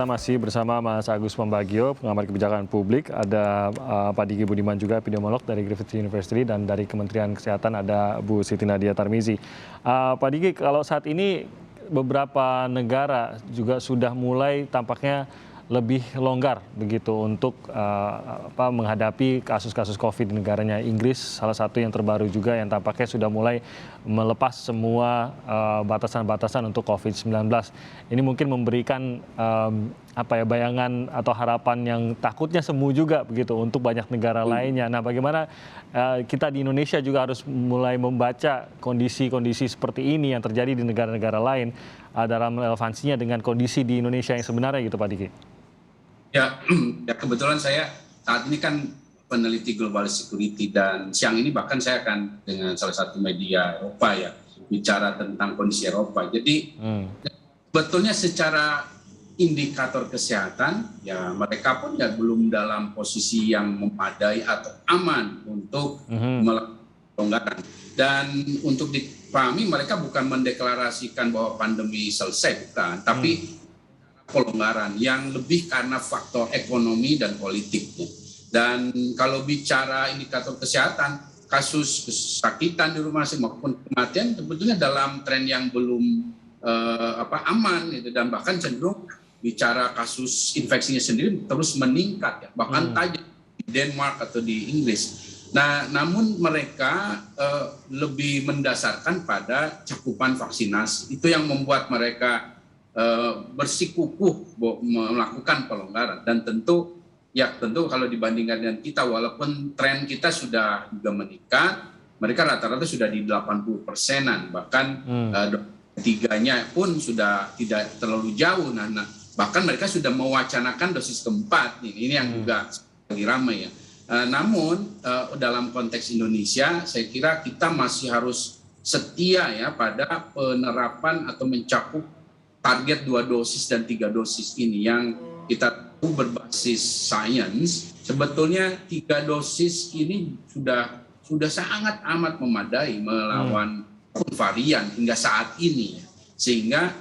Kita masih bersama Mas Agus Pambagio, pengamat kebijakan publik, ada Pak Diki Budiman juga, epidemiolog dari Griffith University, dan dari Kementerian Kesehatan ada Bu Siti Nadia Tarmizi. Pak Diki, kalau saat ini beberapa negara juga sudah mulai tampaknya lebih longgar begitu untuk menghadapi kasus-kasus COVID di negaranya. Inggris salah satu yang terbaru juga yang tampaknya sudah mulai melepas semua batasan-batasan untuk COVID-19. Ini mungkin memberikan bayangan atau harapan yang takutnya semu juga begitu untuk banyak negara lainnya. Nah, bagaimana kita di Indonesia juga harus mulai membaca kondisi-kondisi seperti ini yang terjadi di negara-negara lain dalam relevansinya dengan kondisi di Indonesia yang sebenarnya gitu, Pak Diki. Ya, kebetulan saya saat ini kan peneliti global security, dan siang ini bahkan saya akan dengan salah satu media Eropa ya bicara tentang kondisi Eropa. Jadi sebetulnya secara indikator kesehatan ya mereka pun ya belum dalam posisi yang memadai atau aman untuk melakukan pelonggaran. Dan untuk dipahami, mereka bukan mendeklarasikan bahwa pandemi selesai, bukan, tapi pelonggaran yang lebih karena faktor ekonomi dan politiknya. Dan kalau bicara indikator kesehatan, kasus kesakitan di rumah sakit maupun kematian sebetulnya dalam tren yang belum aman gitu, dan bahkan cenderung bicara kasus infeksinya sendiri terus meningkat ya, bahkan tajam di Denmark atau di Inggris. Nah, namun mereka lebih mendasarkan pada cakupan vaksinasi. Itu yang membuat mereka bersikukuh melakukan pelonggaran. Dan tentu kalau dibandingkan dengan kita, walaupun tren kita sudah juga meningkat, mereka rata-rata sudah di 80%-an, bahkan tiganya pun sudah tidak terlalu jauh. Nah, bahkan mereka sudah mewacanakan dosis keempat. Ini yang juga lagi ramai ya. Namun dalam konteks Indonesia, saya kira kita masih harus setia ya pada penerapan atau mencakup target 2 dosis dan 3 dosis ini yang kita tahu berbasis sains. Sebetulnya 3 dosis ini sudah sangat amat memadai melawan varian hingga saat ini. Sehingga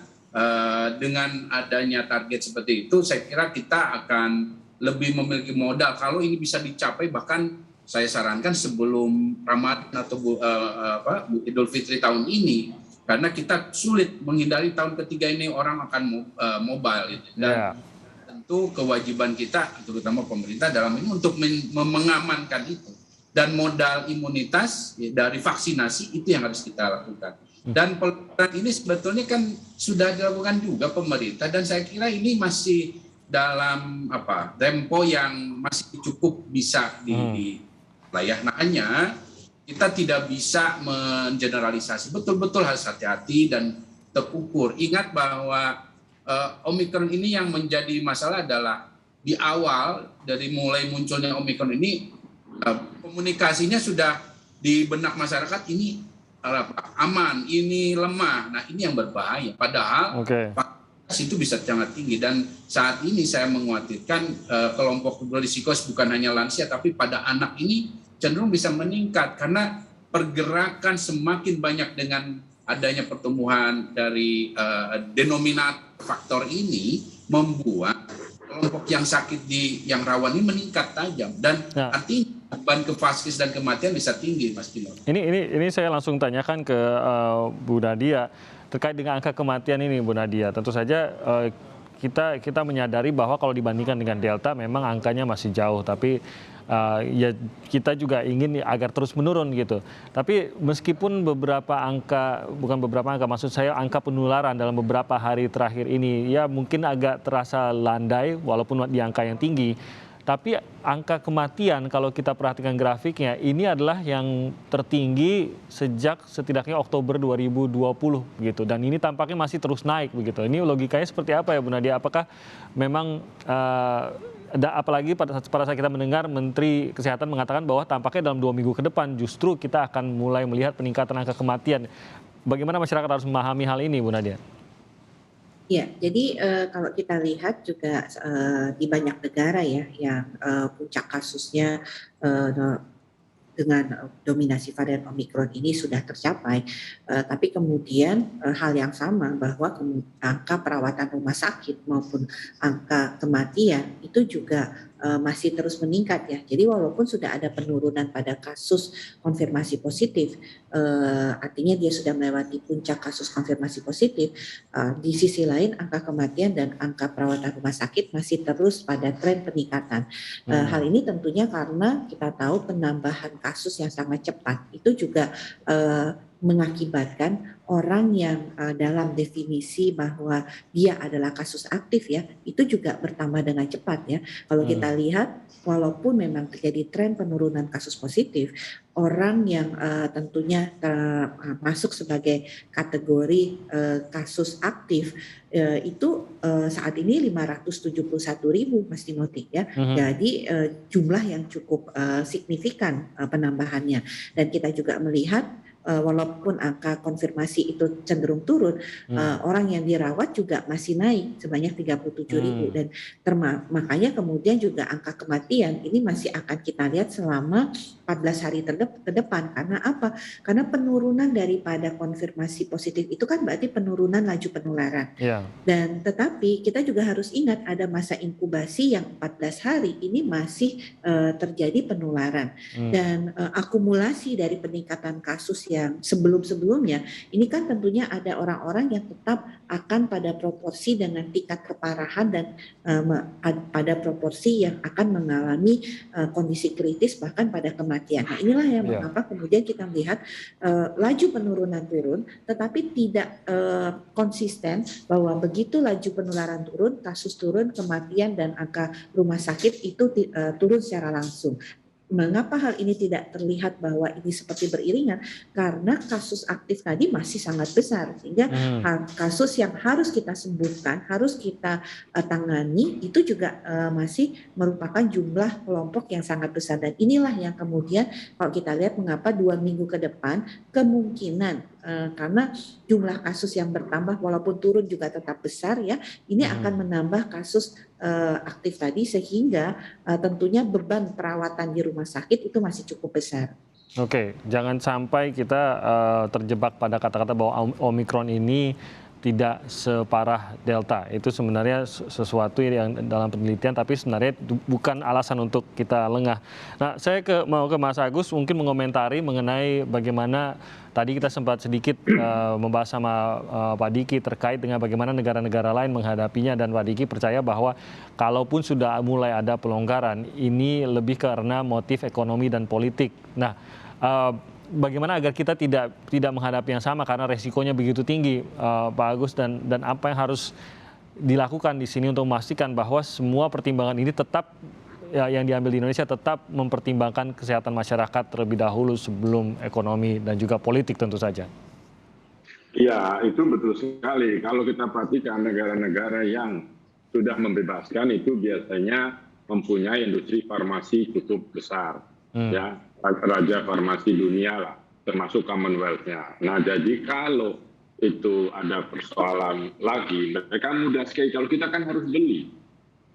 dengan adanya target seperti itu, saya kira kita akan lebih memiliki modal. Kalau ini bisa dicapai, bahkan saya sarankan sebelum Ramadan atau Idul Fitri tahun ini, karena kita sulit menghindari tahun ketiga ini orang akan mobile gitu. Dan tentu kewajiban kita, terutama pemerintah dalam ini, untuk mengamankan itu. Dan modal imunitas dari vaksinasi itu yang harus kita lakukan. Dan pelonggaran ini sebetulnya kan sudah dilakukan juga pemerintah, dan saya kira ini masih dalam tempo yang masih cukup bisa Nah, hanya kita tidak bisa mengeneralisasi, betul-betul harus hati-hati dan terukur. Ingat bahwa Omikron ini yang menjadi masalah adalah di awal dari mulai munculnya Omikron ini, komunikasinya sudah di benak masyarakat ini aman, ini lemah. Nah, ini yang berbahaya. Padahal vaksinasi itu bisa sangat tinggi, dan saat ini saya mengkhawatirkan kelompok berisiko bukan hanya lansia, tapi pada anak ini cenderung bisa meningkat karena pergerakan semakin banyak dengan adanya pertumbuhan dari denominator faktor ini, membuat kelompok yang sakit yang rawan ini meningkat tajam, dan artinya beban ke vaskes dan kematian bisa tinggi, Mas Kino. Ini saya langsung tanyakan ke Bu Nadia terkait dengan angka kematian ini, Bu Nadia. Tentu saja kita menyadari bahwa kalau dibandingkan dengan Delta memang angkanya masih jauh, tapi ya kita juga ingin agar terus menurun gitu. Tapi meskipun maksud saya angka penularan dalam beberapa hari terakhir ini ya mungkin agak terasa landai walaupun di angka yang tinggi. Tapi angka kematian kalau kita perhatikan grafiknya ini adalah yang tertinggi sejak setidaknya Oktober 2020 gitu, dan ini tampaknya masih terus naik begitu. Ini logikanya seperti apa ya Bu Nadia? Apakah memang apalagi pada saat kita mendengar Menteri Kesehatan mengatakan bahwa tampaknya dalam 2 minggu ke depan justru kita akan mulai melihat peningkatan angka kematian. Bagaimana masyarakat harus memahami hal ini, Bu Nadia? Ya, jadi kalau kita lihat juga di banyak negara ya yang puncak kasusnya dengan dominasi varian Omikron ini sudah tercapai, tapi kemudian hal yang sama bahwa angka perawatan rumah sakit maupun angka kematian itu juga masih terus meningkat ya. Jadi walaupun sudah ada penurunan pada kasus konfirmasi positif, artinya dia sudah melewati puncak kasus konfirmasi positif, di sisi lain angka kematian dan angka perawatan rumah sakit masih terus pada tren peningkatan. Hal ini tentunya karena kita tahu penambahan kasus yang sangat cepat itu juga mengakibatkan orang yang dalam definisi bahwa dia adalah kasus aktif ya, itu juga bertambah dengan cepat ya. Kalau kita lihat, walaupun memang terjadi tren penurunan kasus positif, orang yang tentunya masuk sebagai kategori kasus aktif itu saat ini 571.000 Mas Timothy ya. Jadi jumlah yang cukup signifikan penambahannya. Dan kita juga melihat walaupun angka konfirmasi itu cenderung turun, orang yang dirawat juga masih naik sebanyak 37.000 dan makanya kemudian juga angka kematian ini masih akan kita lihat selama 14 hari ke depan. Karena apa? Karena penurunan daripada konfirmasi positif itu kan berarti penurunan laju penularan. Dan tetapi kita juga harus ingat ada masa inkubasi yang 14 hari ini masih terjadi penularan. Dan akumulasi dari peningkatan kasus yang sebelum-sebelumnya ini kan tentunya ada orang-orang yang tetap akan pada proporsi dengan tingkat keparahan dan pada proporsi yang akan mengalami kondisi kritis bahkan pada kematian. Nah, inilah yang mengapa kemudian kita melihat laju penurunan turun, tetapi tidak konsisten bahwa begitu laju penularan turun, kasus turun, kematian dan angka rumah sakit itu turun secara langsung. Mengapa hal ini tidak terlihat bahwa ini seperti beriringan? Karena kasus aktif tadi masih sangat besar, sehingga kasus yang harus kita sembuhkan, harus kita tangani, itu juga masih merupakan jumlah kelompok yang sangat besar. Dan inilah yang kemudian kalau kita lihat mengapa 2 minggu ke depan kemungkinan karena jumlah kasus yang bertambah walaupun turun juga tetap besar ya, ini akan menambah kasus aktif tadi sehingga tentunya beban perawatan di rumah sakit itu masih cukup besar. Oke, jangan sampai kita terjebak pada kata-kata bahwa Omikron ini tidak separah Delta. Itu sebenarnya sesuatu yang dalam penelitian, tapi sebenarnya bukan alasan untuk kita lengah. Nah, saya mau ke Mas Agus mungkin mengomentari mengenai bagaimana tadi kita sempat sedikit membahas sama Pak Diki terkait dengan bagaimana negara-negara lain menghadapinya, dan Pak Diki percaya bahwa kalaupun sudah mulai ada pelonggaran, ini lebih karena motif ekonomi dan politik. Nah, bagaimana agar kita tidak menghadapi yang sama karena resikonya begitu tinggi, Pak Agus, dan apa yang harus dilakukan di sini untuk memastikan bahwa semua pertimbangan ini tetap yang diambil di Indonesia tetap mempertimbangkan kesehatan masyarakat terlebih dahulu sebelum ekonomi dan juga politik tentu saja. Iya, itu betul sekali. Kalau kita perhatikan negara-negara yang sudah membebaskan itu biasanya mempunyai industri farmasi cukup besar, ya, raja farmasi dunia lah, termasuk Commonwealth-nya. Nah, jadi kalau itu ada persoalan lagi, mereka mudah sekali. Kalau kita kan harus beli.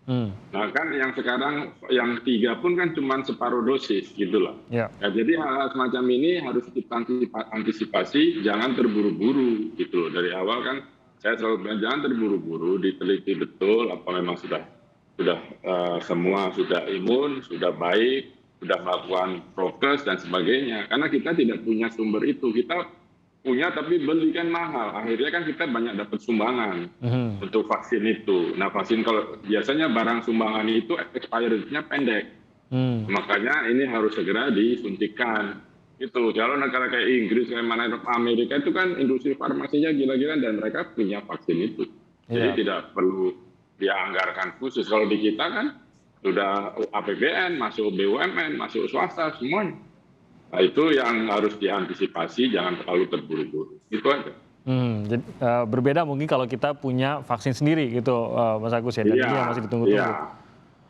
Nah, kan yang sekarang yang 3 pun kan cuma separuh dosis gitu loh. Ya, jadi hal-hal semacam ini harus kita antisipasi, jangan terburu-buru gitu loh. Dari awal kan saya selalu bilang jangan terburu-buru, diteliti betul apa memang sudah semua sudah imun, sudah baik, sudah melakukan prokes dan sebagainya. Karena kita tidak punya sumber itu, kita punya tapi beli kan mahal. Akhirnya kan kita banyak dapat sumbangan untuk vaksin itu. Nah, vaksin kalau biasanya barang sumbangan itu expirednya pendek. Makanya ini harus segera disuntikan. Itu kalau negara kayak Inggris, kayak mana Amerika itu kan industri farmasinya gila-gilaan dan mereka punya vaksin itu. Jadi tidak perlu dianggarkan khusus. Kalau di kita kan sudah APBN, masuk BUMN, masuk swasta semuanya. Nah, itu yang harus diantisipasi, jangan terlalu terburu-buru. Itu aja. Jadi, berbeda mungkin kalau kita punya vaksin sendiri gitu, Mas Agus ya, dan ini yang masih ditunggu-tunggu.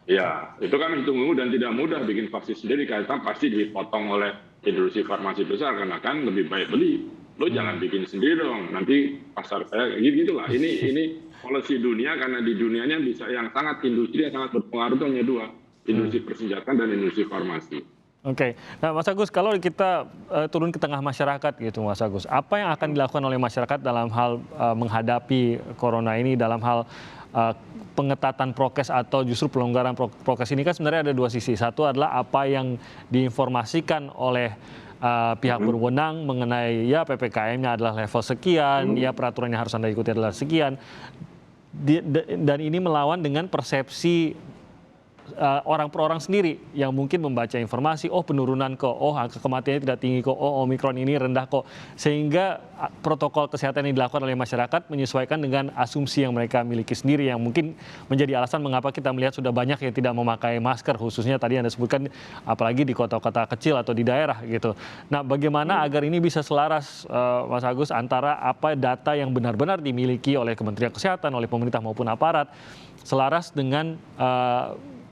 Iya, itu kan ditunggu dan tidak mudah bikin vaksin sendiri, karena pasti dipotong oleh industri farmasi besar, karena kan lebih baik beli. Lo jangan bikin sendiri dong, nanti pasar saya gitu lah. Ini policy dunia, karena di dunianya bisa yang sangat industri yang sangat berpengaruh itu hanya 2, industri persenjataan dan industri farmasi. Oke. Nah, Mas Agus, kalau kita turun ke tengah masyarakat gitu, Mas Agus, apa yang akan dilakukan oleh masyarakat dalam hal menghadapi corona ini, dalam hal pengetatan prokes atau justru pelonggaran prokes ini? Kan sebenarnya ada dua sisi. Satu adalah apa yang diinformasikan oleh pihak berwenang mengenai ya PPKM-nya adalah level sekian, ya peraturan yang harus Anda ikuti adalah sekian. Dan ini melawan dengan persepsi orang per orang sendiri yang mungkin membaca informasi, oh penurunan kok, oh angka kematiannya tidak tinggi kok, oh Omikron ini rendah kok. Sehingga protokol kesehatan yang dilakukan oleh masyarakat menyesuaikan dengan asumsi yang mereka miliki sendiri, yang mungkin menjadi alasan mengapa kita melihat sudah banyak yang tidak memakai masker, khususnya tadi Anda sebutkan apalagi di kota-kota kecil atau di daerah gitu. Nah, bagaimana agar ini bisa selaras, Mas Agus, antara apa data yang benar-benar dimiliki oleh Kementerian Kesehatan, oleh pemerintah maupun aparat, selaras dengan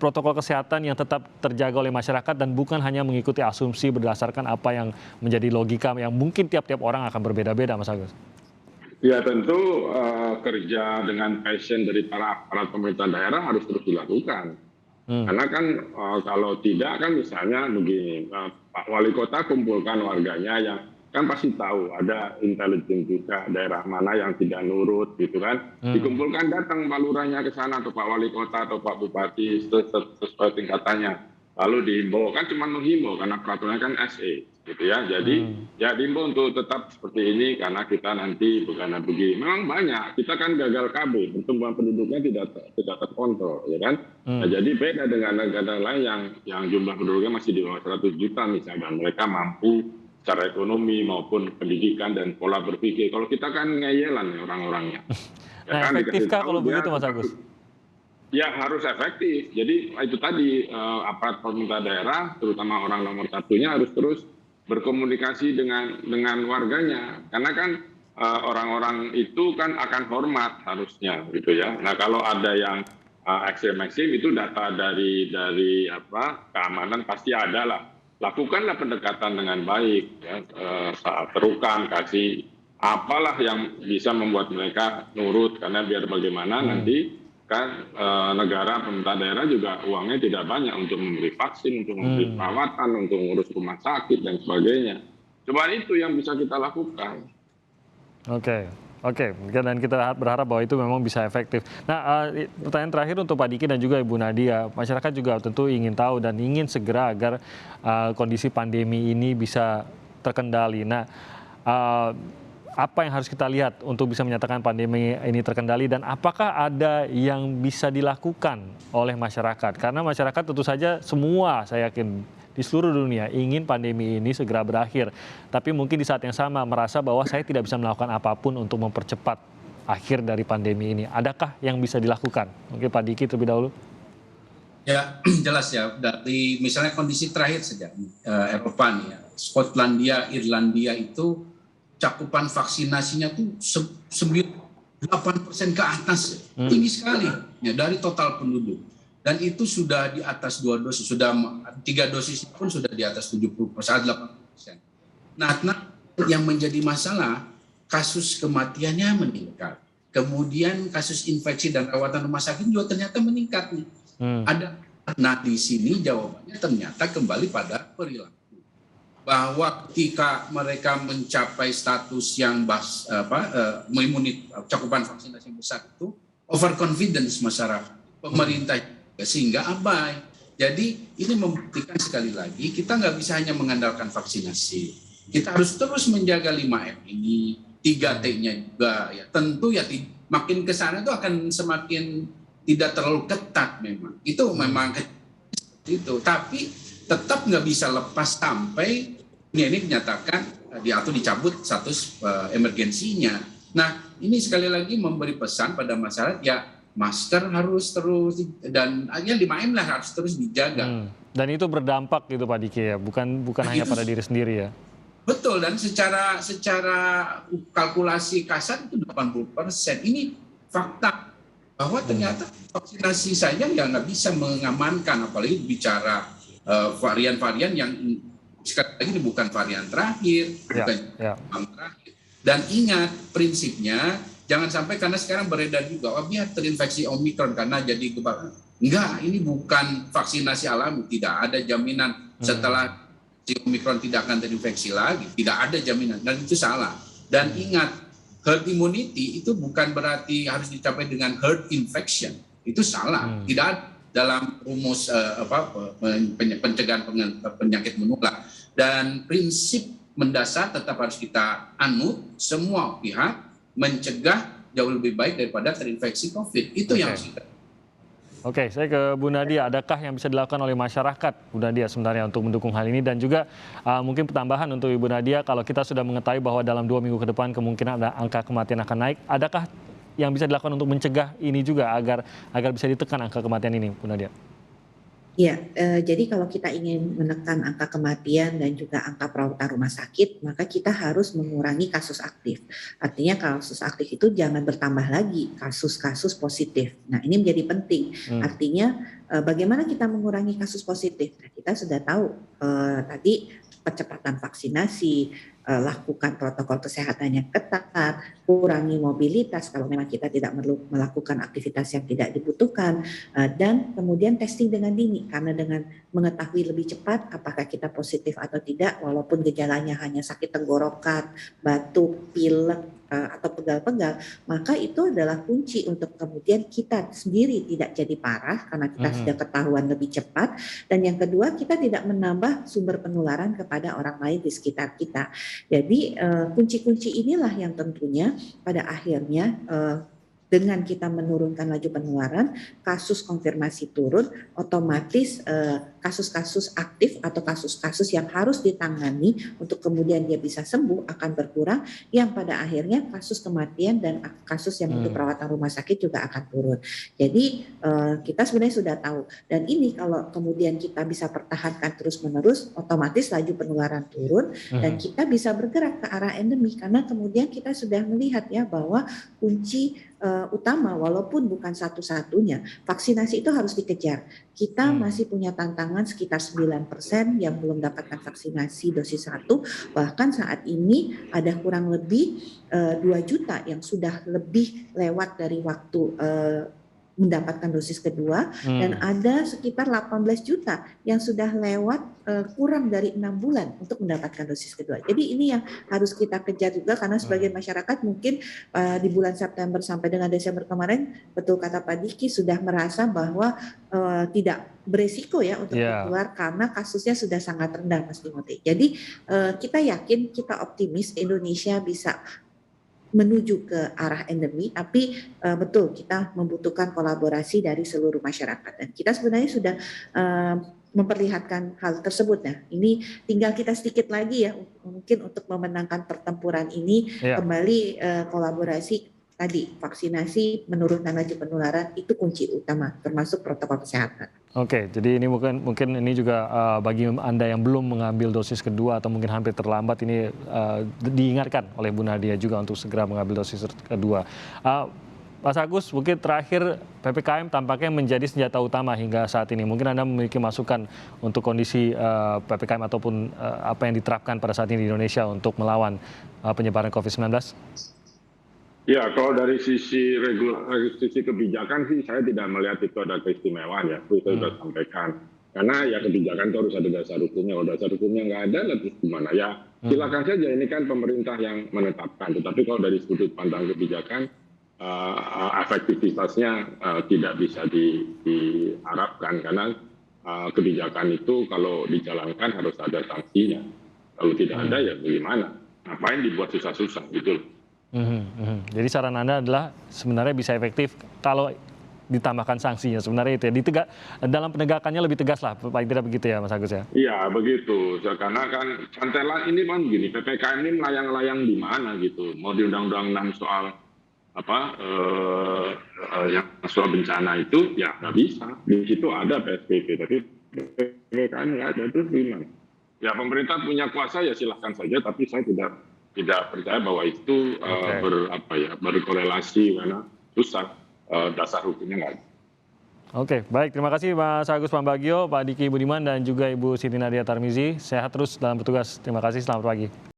protokol kesehatan yang tetap terjaga oleh masyarakat dan bukan hanya mengikuti asumsi berdasarkan apa yang menjadi logika yang mungkin tiap-tiap orang akan berbeda-beda, Mas Agus. Ya tentu kerja dengan passion dari para aparat pemerintah daerah harus terus dilakukan. Karena kan kalau tidak kan misalnya begini, Pak Wali Kota kumpulkan warganya yang kan pasti tahu ada intelijen juga daerah mana yang tidak nurut gitu kan. Dikumpulkan, datang Pak Lurahnya ke sana atau Pak Wali Kota atau Pak Bupati sesuai tingkatannya. Lalu dihimbau, kan cuma menghimbau karena peraturannya kan SE gitu ya. Jadi ya dihimbau untuk tetap seperti ini karena kita nanti bukan begini. Memang banyak, kita kan gagal KB, pertumbuhan penduduknya tidak terkontrol ya kan. Nah, jadi beda dengan negara lain yang jumlah penduduknya masih di bawah 100 juta misalnya, dan mereka mampu secara ekonomi maupun pendidikan dan pola berpikir. Kalau kita kan ngeyelan ya orang-orangnya. Ya Nah, kan, efektifkah kalau begitu, Mas Agus? Ya harus efektif. Jadi itu tadi aparat pemerintah daerah, terutama orang nomor satunya harus terus berkomunikasi dengan warganya. Karena kan orang-orang itu kan akan hormat harusnya gitu ya. Nah kalau ada yang ekstrem-ekstrem itu data dari keamanan pasti ada lah. Lakukanlah pendekatan dengan baik, ya, saat terukan, kasih apalah yang bisa membuat mereka nurut, karena biar bagaimana nanti kan negara pemerintah daerah juga uangnya tidak banyak untuk memberi vaksin, untuk memberi perawatan, untuk mengurus rumah sakit dan sebagainya. Coba itu yang bisa kita lakukan. Oke, dan kita berharap bahwa itu memang bisa efektif. Nah, pertanyaan terakhir untuk Pak Diki dan juga Ibu Nadia, masyarakat juga tentu ingin tahu dan ingin segera agar kondisi pandemi ini bisa terkendali. Nah, apa yang harus kita lihat untuk bisa menyatakan pandemi ini terkendali, dan apakah ada yang bisa dilakukan oleh masyarakat? Karena masyarakat tentu saja semua, saya yakin, di seluruh dunia ingin pandemi ini segera berakhir. Tapi mungkin di saat yang sama merasa bahwa saya tidak bisa melakukan apapun untuk mempercepat akhir dari pandemi ini. Adakah yang bisa dilakukan? Mungkin Pak Diki terlebih dahulu. Ya, jelas ya. Dari misalnya kondisi terakhir saja, Eropa nih ya, Skotlandia, Irlandia itu cakupan vaksinasinya tuh 8% ke atas. Tinggi sekali ya, dari total penduduk. Dan itu sudah di atas 2 dosis, sudah 3 dosis pun sudah di atas 70%, 80%. Nah, yang menjadi masalah, kasus kematiannya meningkat. Kemudian kasus infeksi dan rawatan rumah sakit juga ternyata meningkat nih. Nah, di sini jawabannya ternyata kembali pada perilaku. Bahwa ketika mereka mencapai status yang cakupan vaksinasi yang besar itu, overconfidence masyarakat, pemerintah sehingga abai. Jadi ini membuktikan sekali lagi kita nggak bisa hanya mengandalkan vaksinasi. Kita harus terus menjaga 5M ini, 3T-nya juga. Ya tentu ya makin ke sana itu akan semakin tidak terlalu ketat memang. Itu memang itu. Tapi tetap nggak bisa lepas sampai ini dinyatakan atau dicabut status emergensinya. Nah ini sekali lagi memberi pesan pada masyarakat ya, masker harus terus dan hanya 5M lah harus terus dijaga. Dan itu berdampak gitu Pak Diki ya, bukan hanya pada diri sendiri ya. Betul, dan secara kalkulasi kasar itu 80%. Ini fakta bahwa ternyata vaksinasi saja ya nggak bisa mengamankan, apalagi bicara varian-varian yang sekali lagi ini bukan varian terakhir, bukan terakhir. Dan ingat prinsipnya, jangan sampai karena sekarang beredar juga, biar terinfeksi Omikron karena jadi kebal. Enggak, ini bukan vaksinasi alami, tidak ada jaminan setelah si Omikron tidak akan terinfeksi lagi. Tidak ada jaminan, dan itu salah. Dan ingat, herd immunity itu bukan berarti harus dicapai dengan herd infection. Itu salah. Tidak ada dalam rumus pencegahan penyakit menular. Dan prinsip mendasar tetap harus kita anut, semua pihak mencegah jauh lebih baik daripada terinfeksi COVID. Itu yang harus kita. Oke, saya ke Bu Nadia. Adakah yang bisa dilakukan oleh masyarakat, Bu Nadia, sebenarnya untuk mendukung hal ini? Dan juga mungkin pertambahan untuk Ibu Nadia, kalau kita sudah mengetahui bahwa dalam 2 minggu ke depan kemungkinan ada angka kematian akan naik, adakah yang bisa dilakukan untuk mencegah ini juga agar bisa ditekan angka kematian ini, Bu Nadia? Ya, jadi kalau kita ingin menekan angka kematian dan juga angka perawatan rumah sakit, maka kita harus mengurangi kasus aktif. Artinya kasus aktif itu jangan bertambah lagi kasus-kasus positif. Nah, ini menjadi penting. Artinya bagaimana kita mengurangi kasus positif? Nah, kita sudah tahu tadi percepatan vaksinasi, lakukan protokol kesehatan yang ketat, kurangi mobilitas kalau memang kita tidak perlu melakukan aktivitas yang tidak dibutuhkan, dan kemudian testing dengan dini, karena dengan mengetahui lebih cepat apakah kita positif atau tidak, walaupun gejalanya hanya sakit tenggorokan, batuk, pilek, atau pegal-pegal, maka itu adalah kunci untuk kemudian kita sendiri tidak jadi parah karena kita sudah ketahuan lebih cepat, dan yang kedua kita tidak menambah sumber penularan kepada orang lain di sekitar kita. Jadi kunci-kunci inilah yang tentunya pada akhirnya dengan kita menurunkan laju penularan, kasus konfirmasi turun, otomatis kasus-kasus aktif atau kasus-kasus yang harus ditangani untuk kemudian dia bisa sembuh akan berkurang, yang pada akhirnya kasus kematian dan kasus yang butuh perawatan rumah sakit juga akan turun. Jadi kita sebenarnya sudah tahu, dan ini kalau kemudian kita bisa pertahankan terus-menerus, otomatis laju penularan turun dan kita bisa bergerak ke arah endemi, karena kemudian kita sudah melihat ya bahwa kunci utama walaupun bukan satu-satunya, vaksinasi itu harus dikejar. Kita masih punya tantangan sekitar 9% yang belum mendapatkan vaksinasi dosis 1, bahkan saat ini ada kurang lebih 2 juta yang sudah lebih lewat dari waktu mendapatkan dosis kedua, dan ada sekitar 18 juta yang sudah lewat kurang dari 6 bulan untuk mendapatkan dosis kedua. Jadi ini yang harus kita kejar juga, karena sebagian masyarakat mungkin di bulan September sampai dengan Desember kemarin, betul kata Pak Diki, sudah merasa bahwa tidak beresiko ya untuk tertular karena kasusnya sudah sangat rendah, Mas Timothy. Jadi kita yakin, kita optimis Indonesia bisa menuju ke arah endemi, tapi betul kita membutuhkan kolaborasi dari seluruh masyarakat, dan kita sebenarnya sudah memperlihatkan hal tersebut. Nah, ini tinggal kita sedikit lagi ya mungkin untuk memenangkan pertempuran ini, kembali kolaborasi tadi, vaksinasi, menurunkan laju penularan itu kunci utama, termasuk protokol kesehatan. Oke, jadi ini mungkin ini juga bagi Anda yang belum mengambil dosis kedua atau mungkin hampir terlambat, ini diingatkan oleh Bu Nadia juga untuk segera mengambil dosis kedua. Mas Agus, mungkin terakhir PPKM tampaknya menjadi senjata utama hingga saat ini. Mungkin Anda memiliki masukan untuk kondisi PPKM ataupun apa yang diterapkan pada saat ini di Indonesia untuk melawan penyebaran COVID-19? Ya, kalau dari sisi kebijakan sih saya tidak melihat itu ada keistimewaan ya, itu saya sudah sampaikan. Karena ya kebijakan itu harus ada dasar hukumnya, kalau dasar hukumnya nggak ada, lalu gimana ya? Silakan saja, ini kan pemerintah yang menetapkan. Tetapi kalau dari sudut pandang kebijakan, efektivitasnya tidak bisa diharapkan, karena kebijakan itu kalau dijalankan harus ada sanksinya. Kalau tidak ada ya bagaimana? Ngapain dibuat susah-susah gitu loh. Jadi saran Anda adalah sebenarnya bisa efektif kalau ditambahkan sanksinya, sebenarnya itu ya, dalam penegakannya lebih tegas lah, paling tidak begitu ya Mas Agus ya? Iya begitu, karena kan cantelan ini kan gini, PPKM ini melayang-layang di mana gitu, mau di Undang-Undang 6 soal yang soal bencana itu ya nggak bisa, di situ ada PSBB, tapi PPKM nggak ada, terus gimana? Ya pemerintah punya kuasa ya silahkan saja, tapi saya tidak percaya bahwa itu berkorelasi, karena susah, dasar hukumnya nggak ada. Oke, baik, terima kasih Mas Agus Pambagio, Pak Diki Budiman, dan juga Ibu Siti Nadia Tarmizi. Sehat terus dalam bertugas. Terima kasih, selamat pagi.